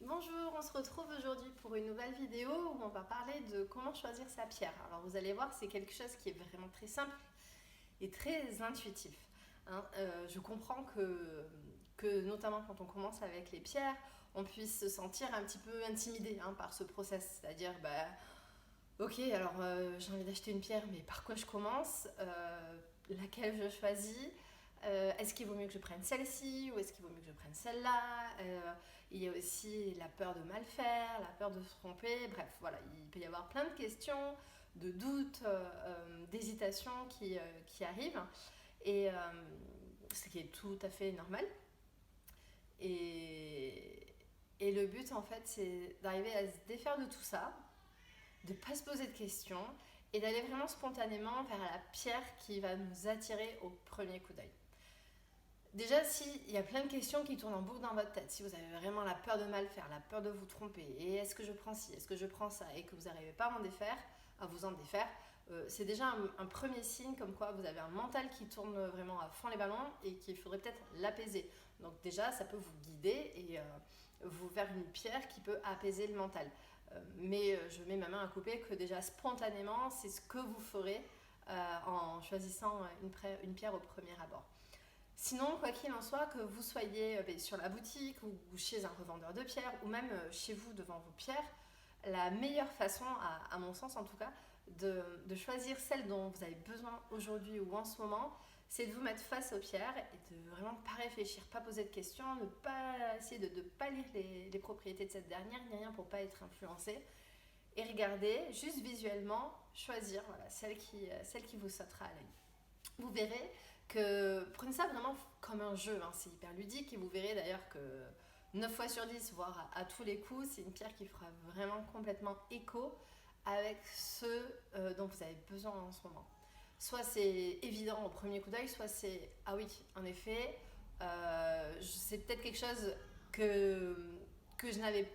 Bonjour, on se retrouve aujourd'hui pour une nouvelle vidéo où on va parler de comment choisir sa pierre. Alors vous allez voir, c'est quelque chose qui est vraiment très simple et très intuitif. Je comprends que notamment quand on commence avec les pierres, on puisse se sentir un petit peu intimidé par ce process. C'est-à-dire, ok, alors j'ai envie d'acheter une pierre, mais par quoi je commence laquelle je choisis est-ce qu'il vaut mieux que je prenne celle-ci ou est-ce qu'il vaut mieux que je prenne celle-là il y a aussi la peur de mal faire, la peur de se tromper, bref, voilà, il peut y avoir plein de questions, de doutes, d'hésitations qui arrivent, et ce qui est tout à fait normal. Et le but, en fait, c'est d'arriver à se défaire de tout ça, de ne pas se poser de questions, et d'aller vraiment spontanément vers la pierre qui va nous attirer au premier coup d'œil. Déjà, s'il y a plein de questions qui tournent en boucle dans votre tête, si vous avez vraiment la peur de mal faire, la peur de vous tromper, et est-ce que je prends ci, est-ce que je prends ça, et que vous n'arrivez pas à vous en défaire, c'est déjà un premier signe comme quoi vous avez un mental qui tourne vraiment à fond les ballons et qu'il faudrait peut-être l'apaiser. Donc déjà, ça peut vous guider et vous faire une pierre qui peut apaiser le mental. Mais je mets ma main à couper que déjà spontanément, c'est ce que vous ferez en choisissant une pierre au premier abord. Sinon, quoi qu'il en soit, que vous soyez sur la boutique ou chez un revendeur de pierres ou même chez vous devant vos pierres, la meilleure façon, à mon sens en tout cas, de choisir celle dont vous avez besoin aujourd'hui ou en ce moment, c'est de vous mettre face aux pierres et de vraiment pas réfléchir, pas poser de questions, ne pas essayer de ne pas lire les propriétés de cette dernière, ni rien pour pas être influencé. Et regarder, juste visuellement, choisir celle qui vous sautera à l'œil. Vous verrez que prenez ça vraiment comme un jeu, c'est hyper ludique et vous verrez d'ailleurs que 9 fois sur 10, voire à tous les coups, c'est une pierre qui fera vraiment complètement écho avec ce dont vous avez besoin en ce moment. Soit c'est évident au premier coup d'œil, soit c'est ah oui, en effet, c'est peut-être quelque chose que je n'avais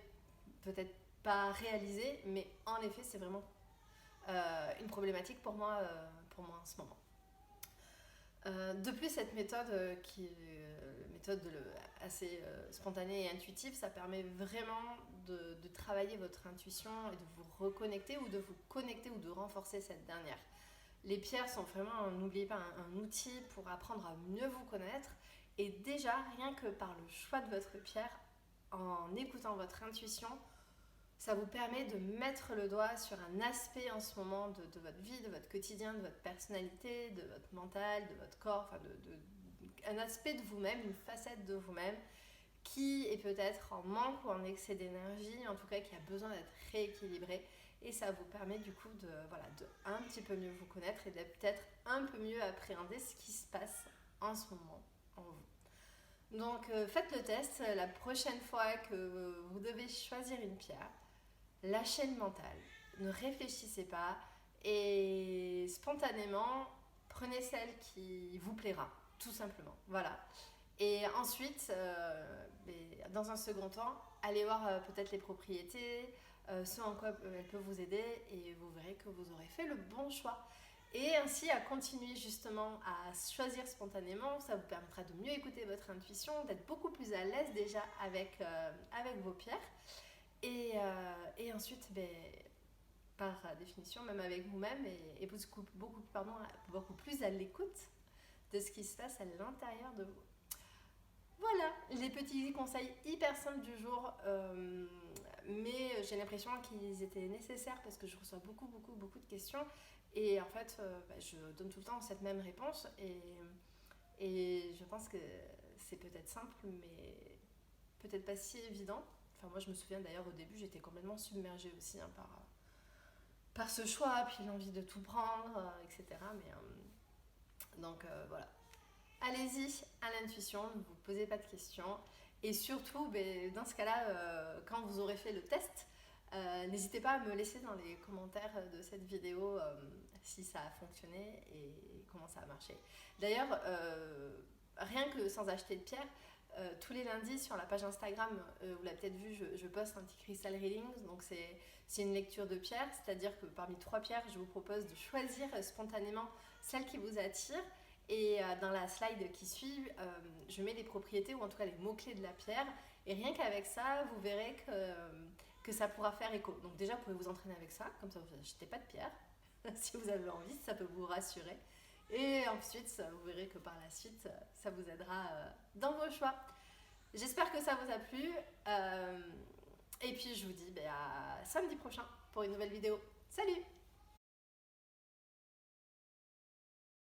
peut-être pas réalisé, mais en effet, c'est vraiment une problématique pour moi en ce moment. De plus, cette méthode qui est une méthode assez spontanée et intuitive, ça permet vraiment de travailler votre intuition et de vous reconnecter ou de vous connecter ou de renforcer cette dernière. Les pierres sont vraiment, n'oubliez pas, un outil pour apprendre à mieux vous connaître. Et déjà, rien que par le choix de votre pierre, en écoutant votre intuition, ça vous permet de mettre le doigt sur un aspect en ce moment de votre vie, de votre quotidien, de votre personnalité, de votre mental, de votre corps, un aspect de vous-même, une facette de vous-même qui est peut-être en manque ou en excès d'énergie, en tout cas qui a besoin d'être rééquilibré. Et ça vous permet du coup de un petit peu mieux vous connaître et de peut-être un peu mieux appréhender ce qui se passe en ce moment en vous. Donc faites le test la prochaine fois que vous devez choisir une pierre. Lâchez le mental, ne réfléchissez pas et spontanément prenez celle qui vous plaira, tout simplement. Voilà. Et ensuite, dans un second temps, allez voir peut-être les propriétés, ce en quoi elle peut vous aider et vous verrez que vous aurez fait le bon choix. Et ainsi à continuer justement à choisir spontanément, ça vous permettra de mieux écouter votre intuition, d'être beaucoup plus à l'aise déjà avec vos pierres. Et ensuite, par définition, même avec vous-même, et beaucoup plus à l'écoute de ce qui se passe à l'intérieur de vous. Voilà, les petits conseils hyper simples du jour, mais j'ai l'impression qu'ils étaient nécessaires parce que je reçois beaucoup de questions. Et en fait, je donne tout le temps cette même réponse et je pense que c'est peut-être simple, mais peut-être pas si évident. Enfin, moi, je me souviens d'ailleurs au début, j'étais complètement submergée aussi par ce choix, puis l'envie de tout prendre, etc. Donc voilà. Allez-y à l'intuition, ne vous posez pas de questions. Et surtout, dans ce cas-là, quand vous aurez fait le test, n'hésitez pas à me laisser dans les commentaires de cette vidéo si ça a fonctionné et comment ça a marché. D'ailleurs, rien que sans acheter de pierre, tous les lundis sur la page Instagram, vous l'avez peut-être vu, je poste un petit crystal reading, donc c'est une lecture de pierres, c'est-à-dire que parmi 3 pierres, je vous propose de choisir spontanément celle qui vous attire Et dans la slide qui suit, je mets les propriétés ou en tout cas les mots-clés de la pierre. Et rien qu'avec ça, vous verrez que ça pourra faire écho. Donc déjà, vous pouvez vous entraîner avec ça, comme ça vous n'achetez pas de pierre. Si vous avez envie, ça peut vous rassurer. Et ensuite, vous verrez que par la suite, ça vous aidera dans vos choix. J'espère que ça vous a plu. Et puis, je vous dis à samedi prochain pour une nouvelle vidéo. Salut!